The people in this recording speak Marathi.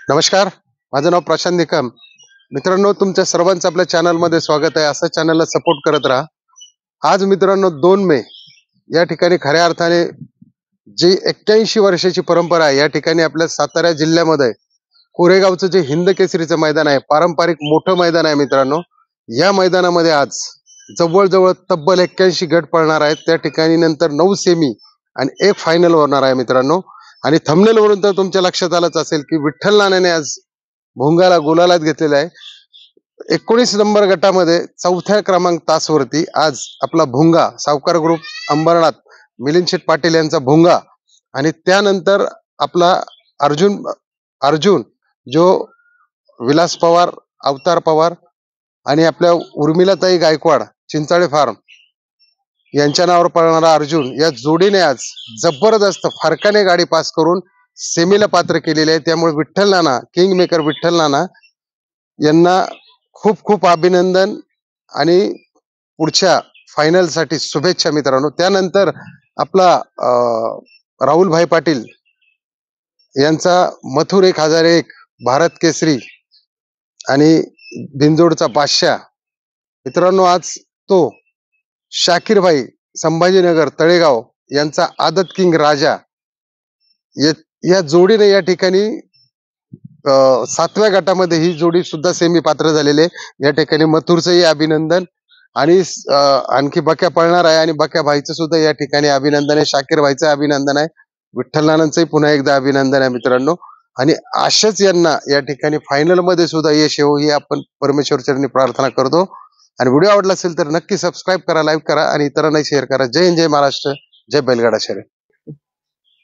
नमस्कार, माझं नाव प्रशांत निकम. मित्रांनो, तुमच्या सर्वांचं आपल्या चॅनलमध्ये स्वागत आहे. असं चॅनलला सपोर्ट करत राहा. आज मित्रांनो 2 मे या ठिकाणी खऱ्या अर्थाने जी 81 वर्षाची परंपरा आहे, या ठिकाणी आपल्या सातारा जिल्ह्यामध्ये कोरेगावचं जे हिंद केसरीचं मैदान आहे, पारंपरिक मोठं मैदान आहे मित्रांनो. या मैदानामध्ये आज जवळजवळ तब्बल 81 गट पळणार आहेत. त्या ठिकाणी नंतर 9 सेमी आणि 1 फायनल होणार आहे मित्रांनो. आणि थंबनेल वरून तर तुमच्या लक्षात आलंच असेल की विठ्ठल नाण्याने आज भोंगाला गुलालात घेतलेला आहे. 19 नंबर गटामध्ये 4थ्या क्रमांक तासवरती आज आपला भोंगा सावकार ग्रुप अंबरनाथ मिलिंद शेठ पाटील यांचा भोंगा, आणि त्यानंतर आपला अर्जुन अर्जुन जो विलास पवार, अवतार पवार आणि आपल्या उर्मिलाताई गायकवाड चिंचाळे फार्म यांच्या नावावर पळणारा अर्जुन, या जोडीने आज जबरदस्त फरकाने गाडी पास करून सेमीला पात्र केलेले आहे. त्यामुळे विठ्ठल नाना, किंग मेकर विठ्ठल नाना यांना खूप खूप अभिनंदन आणि पुढच्या फायनल साठी शुभेच्छा मित्रांनो. त्यानंतर आपला राहुल भाई पाटील यांचा मथुर 1001 भारत केसरी आणि बिंजोडचा बादशाह मित्रांनो, आज तो शाकीर भाई संभाजीनगर तळेगाव यांचा आदत किंग राजा, या जोडीने या ठिकाणी 7व्या गटामध्ये ही जोडी सुद्धा सेमी पात्र झालेले. या ठिकाणी मथुरचंही अभिनंदन आणि आणखी बक्या पळणार आहे, आणि बक्या भाईचं सुद्धा या ठिकाणी अभिनंदन आहे. शाकीर भाईचं अभिनंदन आहे. विठ्ठल नानांचंही पुन्हा एकदा अभिनंदन आहे मित्रांनो. आणि अशाच यांना या ठिकाणी फायनल मध्ये सुद्धा यश येवो ही आपण परमेश्वर चरणी प्रार्थना करतो. आणि व्हिडिओ आवडला असेल तर नक्की सबस्क्राईब करा, लाईक करा आणि इतरांनाही शेअर करा. जय हिंद, जय महाराष्ट्र, जय बैलगाडा शर्यत.